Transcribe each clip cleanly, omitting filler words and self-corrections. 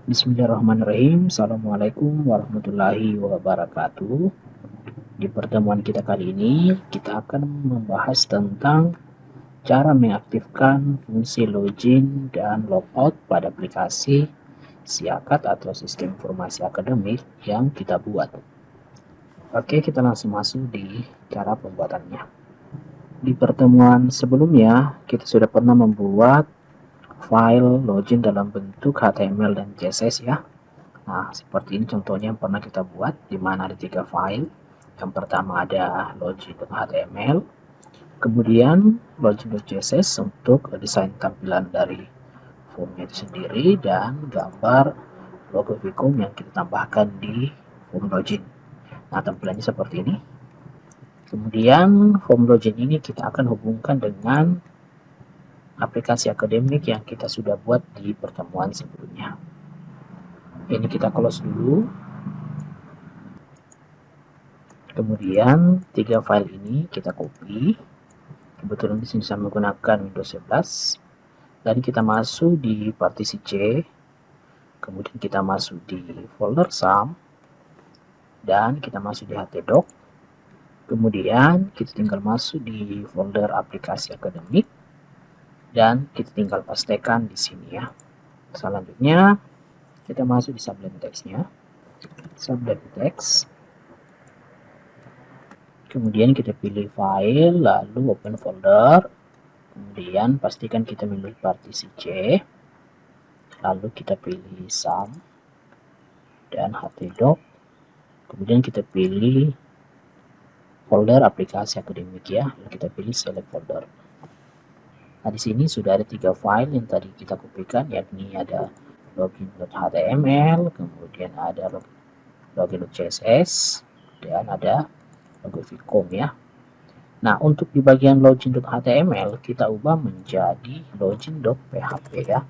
Bismillahirrahmanirrahim. Assalamualaikum warahmatullahi wabarakatuh. Di pertemuan kita kali ini, kita akan membahas tentang cara mengaktifkan fungsi login dan logout pada aplikasi Siakat atau Sistem Informasi Akademik yang kita buat. Oke, kita langsung masuk di cara pembuatannya. Di pertemuan sebelumnya, kita sudah pernah membuat file login dalam bentuk HTML dan CSS ya. Nah, seperti ini contohnya yang pernah kita buat, di mana ada 3 file. Yang pertama ada login.html, kemudian login.css untuk desain tampilan dari formnya itu sendiri, dan gambar logo Vicom yang kita tambahkan di form login. Nah, tampilannya seperti ini. Kemudian form login ini kita akan hubungkan dengan aplikasi akademik yang kita sudah buat di pertemuan sebelumnya. Ini kita close dulu. Kemudian 3 file ini kita copy. Kebetulan di sini saya menggunakan Windows 11. Dan kita masuk di partisi C. Kemudian kita masuk di folder SAM. Dan kita masuk di htdoc. Kemudian kita tinggal masuk di folder aplikasi akademik. Dan kita tinggal pastekan di sini ya. Selanjutnya kita masuk di sublime text-nya. Sublime text. Kemudian kita pilih file, lalu open folder. Kemudian pastikan kita memilih partisi C. Lalu kita pilih SAM dan htdoc. Kemudian kita pilih folder aplikasi akademik ya. Lalu kita pilih select folder. Nah, di sini sudah ada 3 file yang tadi kita kopikan, yakni ada login.html, kemudian ada login.css, dan ada logo Vicom ya. Nah, untuk di bagian login.html kita ubah menjadi login.php ya.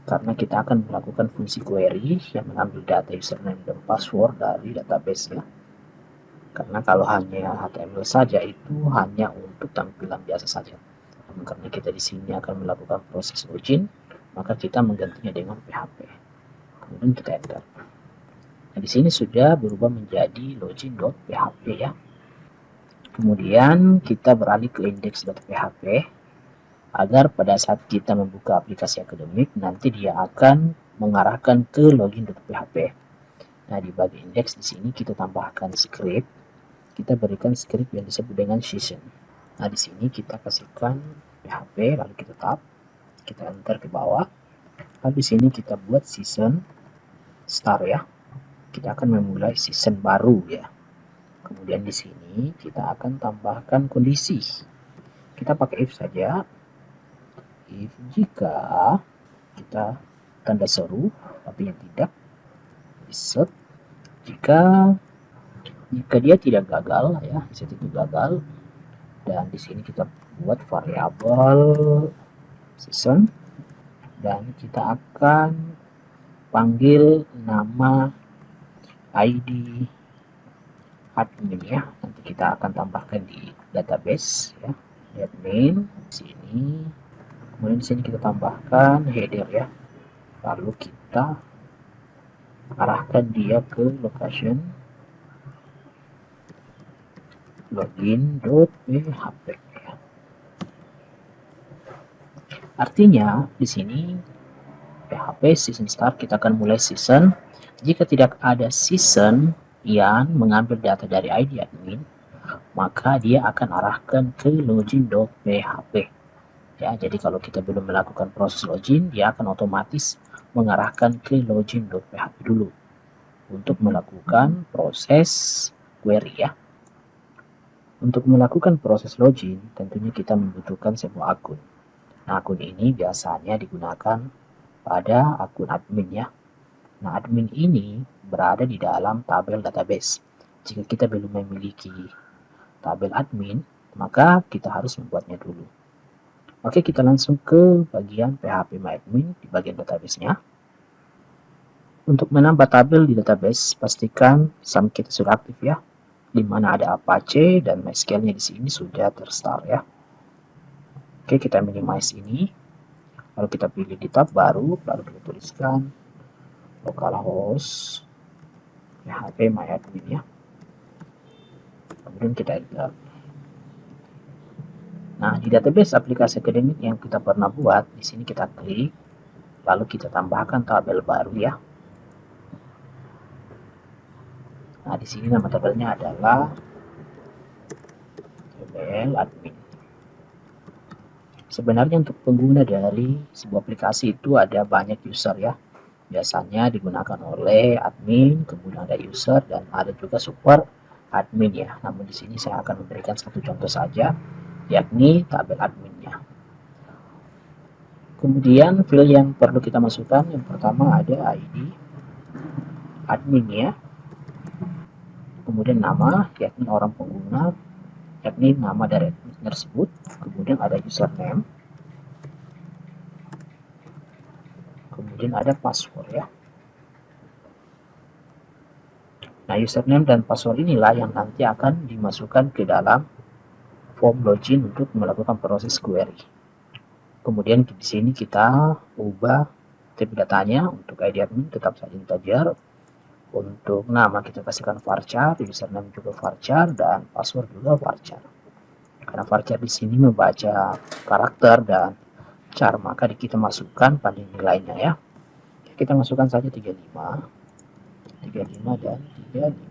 Karena kita akan melakukan fungsi query yang mengambil data username dan password dari database ya. Karena kalau hanya HTML saja itu hanya untuk tampilan biasa saja. Namun karena kita di sini akan melakukan proses login, maka kita menggantinya dengan PHP. Kemudian kita enter. Nah, di sini sudah berubah menjadi login.php ya. Kemudian kita beralih ke index.php agar pada saat kita membuka aplikasi akademik nanti dia akan mengarahkan ke login.php. Nah, di bagian index di sini kita tambahkan script. Kita berikan script yang disebut dengan season. Nah, di sini kita kasihkan PHP, lalu kita tab, kita enter ke bawah. Lalu di sini kita buat season start ya. Kita akan memulai season baru ya. Kemudian di sini kita akan tambahkan kondisi. Kita pakai if saja. If jika kita tanda seru, tapi yang tidak, set. Jika dia tidak gagal ya, set itu gagal. Dan di sini kita buat variabel season dan kita akan panggil nama ID admin ya. Nanti kita akan tambahkan di database ya, admin di sini. Kemudian di sini kita tambahkan header ya. Lalu kita arahkan dia ke location login.php. Artinya di sini PHP season start kita akan mulai season. Jika tidak ada season yang mengambil data dari ID admin, maka dia akan arahkan ke login.php. Ya, jadi kalau kita belum melakukan proses login, dia akan otomatis mengarahkan ke login.php dulu untuk melakukan proses query ya. Untuk melakukan proses login, tentunya kita membutuhkan sebuah akun. Nah, akun ini biasanya digunakan pada akun admin ya. Nah, admin ini berada di dalam tabel database. Jika kita belum memiliki tabel admin, maka kita harus membuatnya dulu. Oke, kita langsung ke bagian phpMyAdmin di bagian database-nya. Untuk menambah tabel di database, pastikan SAM kita sudah aktif ya. Di mana ada Apache dan MySQL-nya di sini sudah terstart ya. Oke, kita minimize ini. Lalu kita pilih di tab baru, lalu kita tuliskan localhost php myadmin ya. Kemudian kita enter. Nah, di database aplikasi akademik yang kita pernah buat, di sini kita klik, lalu kita tambahkan tabel baru ya. Nah, di sini nama tabelnya adalah tabel admin. Sebenarnya untuk pengguna dari sebuah aplikasi itu ada banyak user ya. Biasanya digunakan oleh admin, kemudian ada user, dan ada juga support admin ya. Namun di sini saya akan memberikan satu contoh saja, yakni tabel adminnya. Kemudian field yang perlu kita masukkan, yang pertama ada ID admin ya. Kemudian nama, yakni orang pengguna, yakni nama dari admin tersebut. Kemudian ada username. Kemudian ada password ya. Nah, username dan password inilah yang nanti akan dimasukkan ke dalam form login untuk melakukan proses query. Kemudian di sini kita ubah tipe datanya. Untuk ID admin tetap saja integer. Untuk nama kita pastikan varchar, username juga varchar, dan password juga varchar. Karena varchar di sini membaca karakter dan char, maka kita masukkan pada nilainya ya. Kita masukkan saja 35 dan 35.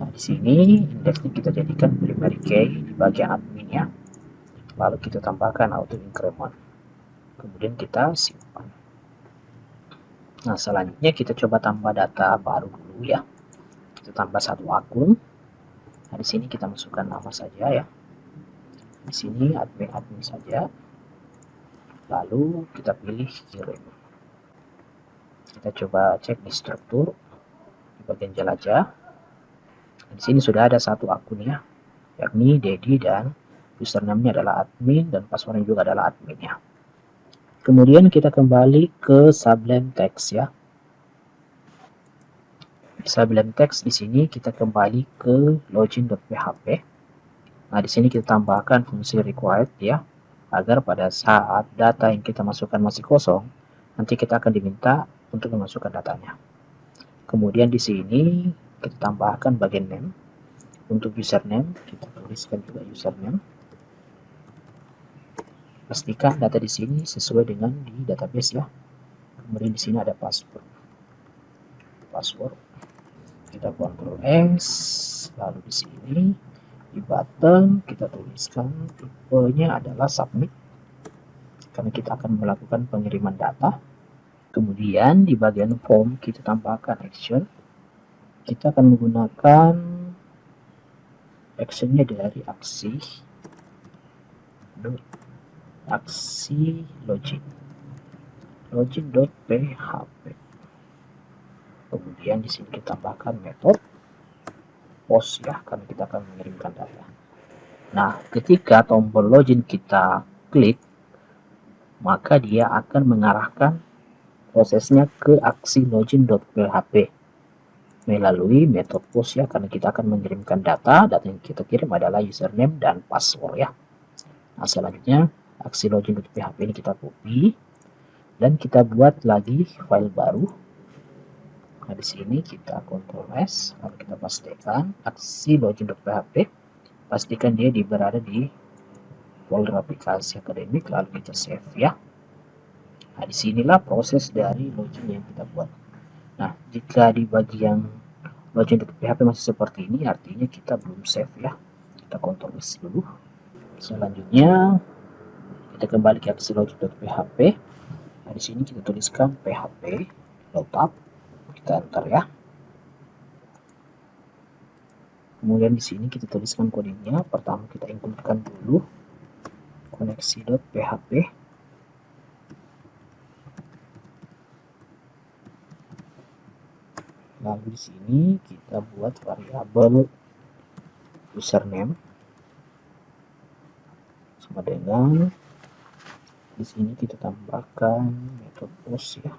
Nah, di sini indeksnya kita jadikan primary key di bagian admin ya. Lalu kita tambahkan auto increment. Kemudian kita simpan. Nah, selanjutnya kita coba tambah data baru dulu ya. Kita tambah satu akun. Nah, di sini kita masukkan nama saja ya. Di sini admin saja. Lalu kita pilih kirim. Kita coba cek di struktur di bagian jelajah. Di sini sudah ada satu akun ya, yakni Dedi, dan username-nya adalah admin dan passwordnya juga adalah admin ya. Kemudian kita kembali ke Sublime Text ya. Di Sublime Text di sini kita kembali ke login.php. Nah, di sini kita tambahkan fungsi required ya, agar pada saat data yang kita masukkan masih kosong, nanti kita akan diminta untuk memasukkan datanya. Kemudian di sini kita tambahkan bagian name. Untuk username kita tuliskan juga username. Pastikan data di sini sesuai dengan di database ya. Kemudian di sini ada password. Kita Ctrl S, lalu di sini di button kita tuliskan tipenya adalah submit, karena kita akan melakukan pengiriman data. Kemudian di bagian form kita tambahkan action. Kita akan menggunakan actionnya dari aksi login.php. Kemudian di sini kita tambahkan metode post ya, karena kita akan mengirimkan data. Nah, ketika tombol login kita klik, maka dia akan mengarahkan prosesnya ke aksi login.php melalui metode post ya, karena kita akan mengirimkan data yang kita kirim adalah username dan password ya. Nah, selanjutnya aksi login.php ini kita copy dan kita buat lagi file baru. Nah, di sini kita Ctrl S, lalu kita pastikan aksi login.php, pastikan dia berada di folder aplikasi akademik, lalu kita save ya. Nah, disinilah proses dari login yang kita buat. Nah, jika di bagian login.php masih seperti ini, artinya kita belum save ya. Kita Ctrl S dulu. Selanjutnya kita kembali ke aksi login.php. Nah, di sini kita tuliskan php loadup, kita enter ya. Kemudian di sini kita tuliskan kodenya. Pertama kita include-kan dulu koneksi.php. Lalu di sini kita buat variabel username sama dengan di sini kita tambahkan metode post ya.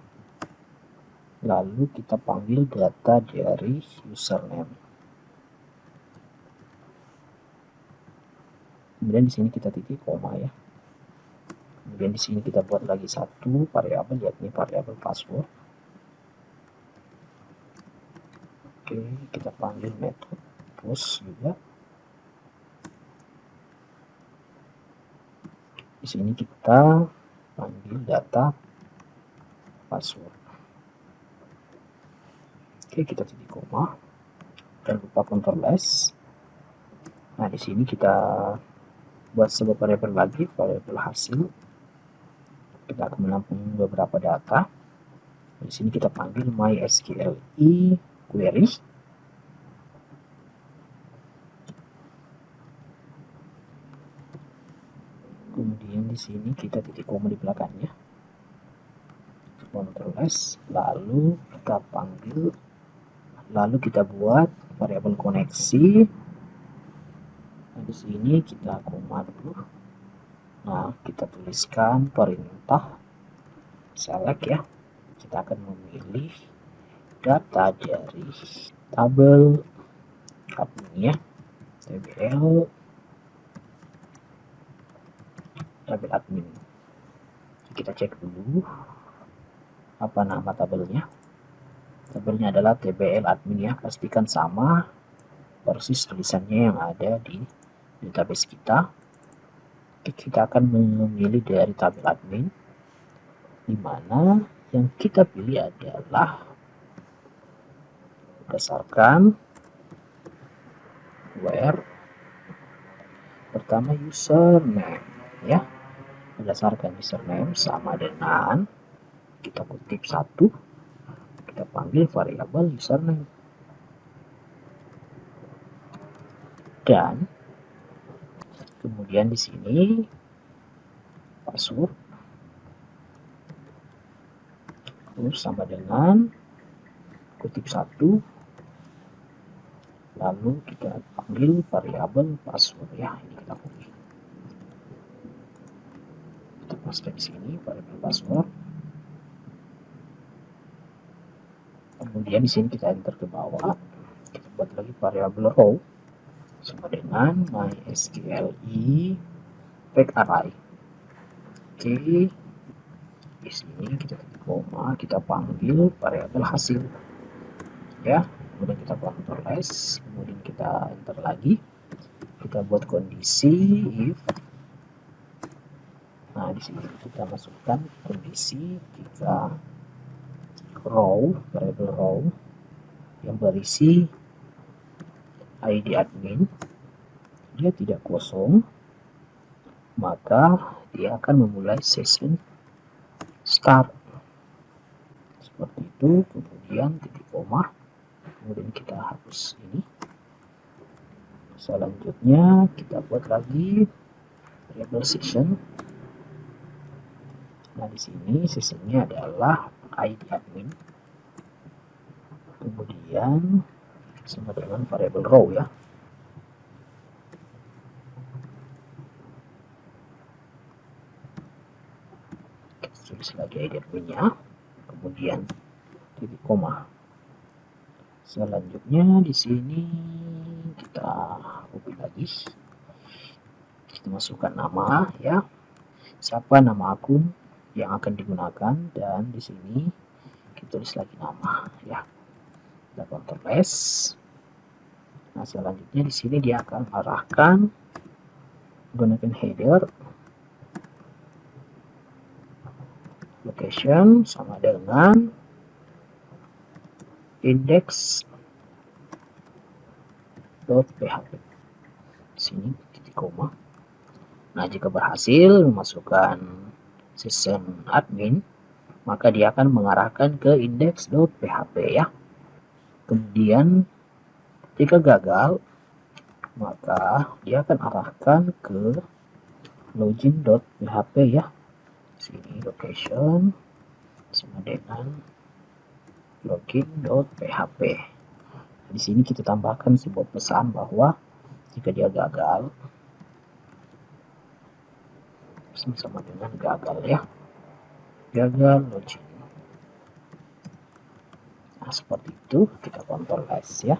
Lalu kita panggil data dari username. Kemudian di sini kita titik koma ya. Kemudian di sini kita buat lagi satu variabel, yakni variabel password. Oke, kita panggil method post juga. Di sini kita panggil data password. Oke, kita titik koma. Jangan lupa Ctrl S. Nah, di sini kita buat sebuah variabel lagi, variabel hasil. Kita akan menampung beberapa data. Di sini kita panggil mysqli query. Kemudian di sini kita titik koma di belakangnya. Ctrl S, lalu kita panggil, lalu kita buat variabel koneksi. Nah, di sini kita koma dulu. Nah, kita tuliskan perintah select ya. Kita akan memilih data dari tabel admin ya, tabel admin. Kita cek dulu apa nama tabelnya. Tabelnya adalah tbl admin ya, pastikan sama persis tulisannya yang ada di database kita. Kita akan memilih dari tabel admin, di mana yang kita pilih adalah berdasarkan where pertama username ya, berdasarkan username sama dengan kita kutip 1, kita panggil variabel username, dan kemudian di sini password terus sama dengan kutip 1, lalu kita panggil variabel password ya, ini kita pilih, kita paste di sini variabel password. Kemudian di sini kita enter ke bawah, kita buat lagi variabel row sama dengan mysqli fact array. Oke, di sini kita titik koma, kita panggil variabel hasil ya, kemudian kita Ctrl S, kemudian kita enter lagi, kita buat kondisi if. Nah, di sini kita masukkan kondisi jika row, variabel row yang berisi ID admin dia tidak kosong, maka dia akan memulai session start seperti itu. Kemudian titik koma, kemudian kita hapus ini. Selanjutnya kita buat lagi variabel session. Nah, di sini sessionnya adalah ID admin, kemudian sama dengan variabel row ya. Kita tulis lagi ID adminnya, kemudian titik koma. Selanjutnya di sini kita copy lagi, kita masukkan nama ya, siapa nama akun yang akan digunakan, dan di sini kita tulis lagi nama ya. Kita Ctrl S. Nah, selanjutnya di sini dia akan arahkan menggunakan header location sama dengan index.php. Sini titik koma. Nah, jika berhasil memasukkan session admin, maka dia akan mengarahkan ke index.php ya. Kemudian jika gagal, maka dia akan arahkan ke login.php ya. Sini location sama dengan login.php. Di sini kita tambahkan sebuah pesan bahwa jika dia gagal, sama dengan gagal ya, gagal login. Nah, seperti itu. Kita Ctrl S ya.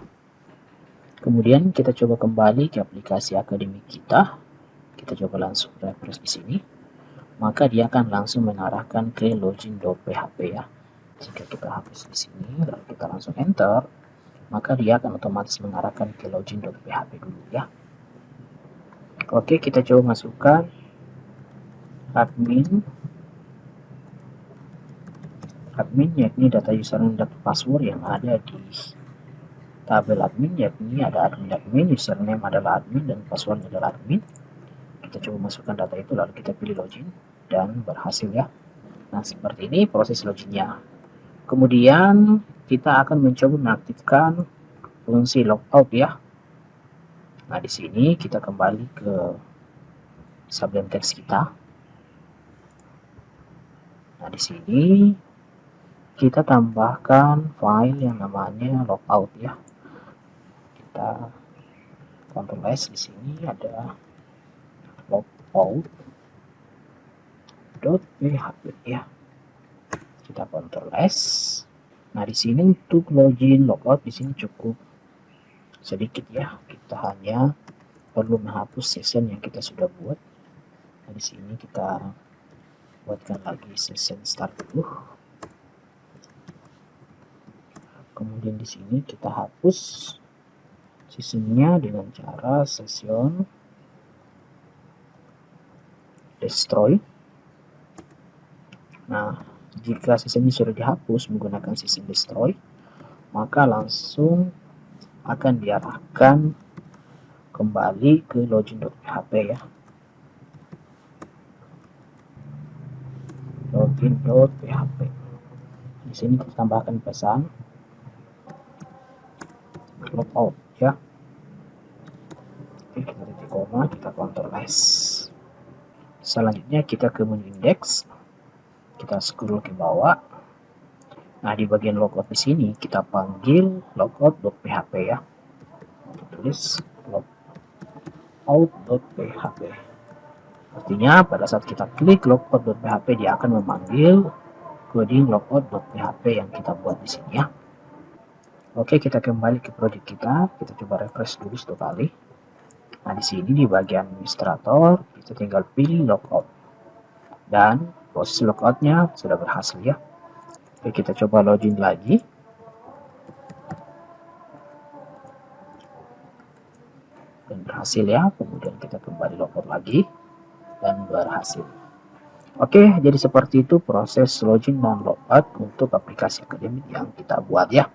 Kemudian kita coba kembali ke aplikasi akademik kita. Kita coba langsung refresh di sini. Maka dia akan langsung mengarahkan ke login.php ya. Jika kita hapus di sini, lalu kita langsung enter, maka dia akan otomatis mengarahkan ke login.php dulu ya. Oke, kita coba masukkan admin yakni data username dan password yang ada di tabel admin, yakni ada admin, username adalah admin dan password adalah admin. Kita coba masukkan data itu lalu kita pilih login dan berhasil ya. Nah, seperti ini proses loginnya. Kemudian kita akan mencoba mengaktifkan fungsi logout ya. Nah, di sini kita kembali ke sublime text kita. Nah, di sini kita tambahkan file yang namanya logout ya. Kita Ctrl S, di sini ada logout.php ya. Kita Ctrl S. Nah, di sini untuk login logout di sini cukup sedikit ya. Kita hanya perlu menghapus session yang kita sudah buat. Nah, di sini kita buatkan lagi session start dulu. Kemudian di sini kita hapus sessionnya dengan cara session destroy. Nah, jika session ini sudah dihapus menggunakan session destroy, maka langsung akan diarahkan kembali ke login.php ya. Login.php. Di sini kita tambahkan pesan logout ya. Oke, kita titik koma, kita Ctrl S. Selanjutnya kita ke menu index, kita scroll ke bawah. Nah, di bagian logout di sini kita panggil logout.php ya. Kita tulis logout.php. Artinya pada saat kita klik logout.php dia akan memanggil coding logout.php yang kita buat di sini ya. Oke, kita kembali ke project kita coba refresh dulu 1 kali. Nah, di sini di bagian administrator kita tinggal pilih logout dan proses logoutnya sudah berhasil ya. Oke, kita coba login lagi. Dan berhasil ya. Kemudian kita kembali logout lagi dan berhasil. Oke, jadi seperti itu proses login dan logout untuk aplikasi akademik yang kita buat ya.